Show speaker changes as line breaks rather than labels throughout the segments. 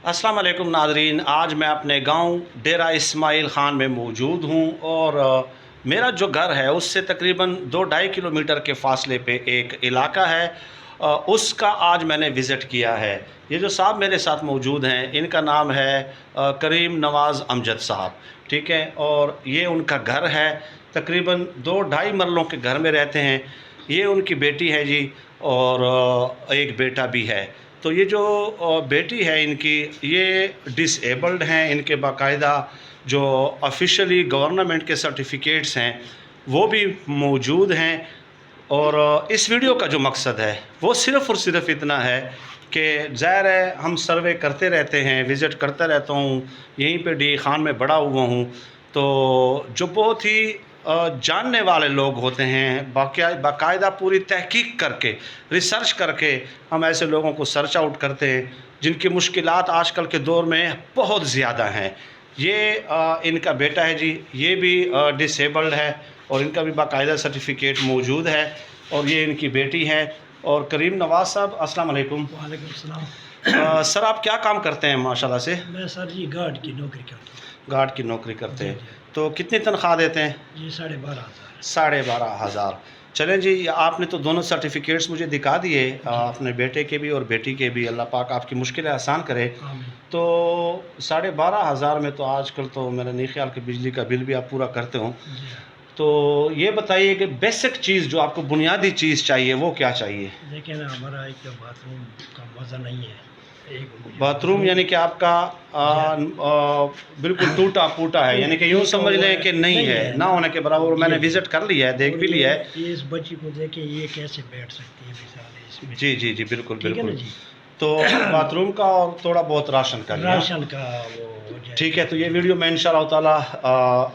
अस्सलाम वालेकुम नाज़रीन, आज मैं अपने गांव डेरा इस्माइल ख़ान में मौजूद हूं और मेरा जो घर है उससे तकरीबन 2-2.5 किलोमीटर के फ़ासले पे एक इलाका है। उसका आज मैंने विज़िट किया है। ये जो साहब मेरे साथ मौजूद हैं इनका नाम है करीम नवाज़ अमजद साहब, ठीक है, और ये उनका घर है। तकरीबन 2-2.5 मरलों के घर में रहते हैं। ये उनकी बेटी है जी, और एक बेटा भी है। तो ये जो बेटी है इनकी, ये डिसेबल्ड हैं। इनके बाकायदा जो ऑफिशियली गवर्नमेंट के सर्टिफिकेट्स हैं वो भी मौजूद हैं। और इस वीडियो का जो मकसद है वो सिर्फ़ और सिर्फ इतना है कि ज़ाहिर है हम सर्वे करते रहते हैं, विज़िट करता रहता हूँ, यहीं पे डी ख़ान में बड़ा हुआ हूँ। तो जो बहुत ही जानने वाले लोग होते हैं, बाकायदा पूरी तहकीक करके, रिसर्च करके हम ऐसे लोगों को सर्च आउट करते हैं जिनकी मुश्किलात आजकल के दौर में बहुत ज़्यादा हैं। ये इनका बेटा है जी, ये भी डिसेबल्ड है और इनका भी बाकायदा सर्टिफिकेट मौजूद है। और ये इनकी बेटी है। और करीम नवाज़ साहब, अस्सलाम वालेकुम।
वालेकुम सलाम।
सर आप क्या काम करते हैं माशाल्लाह से?
मैं सर जी गार्ड की नौकरी करता हूँ।
गार्ड की नौकरी करते हैं।
जी।
तो कितनी तनख्वाह देते हैं?
जी 12,500।
12,500। चलें जी, आपने तो दोनों सर्टिफिकेट्स मुझे दिखा दिए, अपने बेटे के भी और बेटी के भी। अल्लाह पाक आपकी मुश्किलें आसान करे।
आमीन।
तो 12,500 में तो आजकल तो मेरा नहीं ख्याल कि बिजली का बिल भी आप पूरा करते हो।
जी।
तो ये बताइए कि बेसिक चीज़ जो आपको बुनियादी चीज़ चाहिए वो क्या चाहिए?
देखिए ना, हमारा एक बाथरूम का मज़ा नहीं है। एक
बाथरूम यानी कि आपका बिल्कुल टूटा फूटा है, यानी कि यूँ समझ लें कि नहीं है, ना होने के बराबर। मैंने विज़िट कर लिया है, देख भी लिया है।
ये इस बच्ची को देखे ये कैसे बैठ सकती है बेचारे इसमें।
जी जी जी, बिल्कुल
ठीक है ना
बिल्कुल।
जी।
तो बाथरूम का और थोड़ा बहुत राशन का लिया।
राशन का वो हो जाए।
ठीक है, तो ये वीडियो मैं इंशाअल्लाह ताला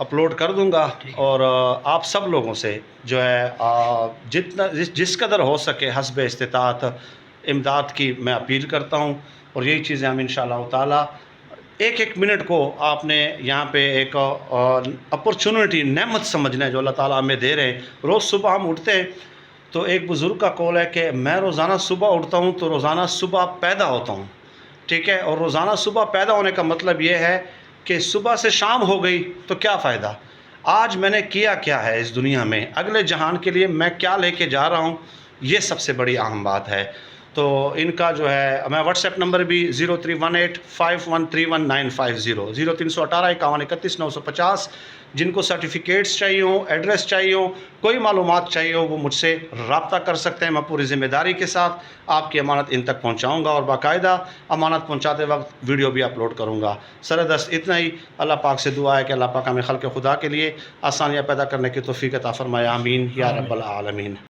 अपलोड कर दूंगा। और आप सब लोगों से जो है जितना जिस कदर हो सके हस्ब इस्तिताअत इमदाद की मैं अपील करता हूँ। और यही चीज़ें हम इंशाअल्लाह ताला एक एक मिनट को आपने यहाँ पे एक अपॉर्चुनिटी, नेमत समझना है जो अल्लाह ताला हमें दे रहे हैं। रोज़ सुबह हम उठते हैं तो एक बुज़ुर्ग का कौल है कि मैं रोज़ाना सुबह उठता हूँ तो रोज़ाना सुबह पैदा होता हूँ, ठीक है। और रोज़ाना सुबह पैदा होने का मतलब ये है कि सुबह से शाम हो गई तो क्या फ़ायदा। आज मैंने किया क्या है इस दुनिया में, अगले जहान के लिए मैं क्या लेके जा रहा हूँ, ये सबसे बड़ी अहम बात है। तो इनका जो है, मैं व्हाट्सएप नंबर भी 0318513190 0318 51 31 950, जिनको सर्टिफिकेट्स चाहिए हो, एड्रेस चाहिए हो, कोई मालूमात चाहिए हो, वो मुझसे रब्ता कर सकते हैं। मैं पूरी ज़िम्मेदारी के साथ आपकी अमानत इन तक पहुंचाऊंगा और बाकायदा अमानत पहुंचाते वक्त वीडियो भी अपलोड करूंगा। सरदस्त इतना ही। अल्लाह पाक से दुआ है कि अल्लाह पाक हमें खल्क़ खुदा के लिए आसानियाँ पैदा करने की तौफ़ीक़ अता फ़रमाए। आमीन या रब्बल आलमीन।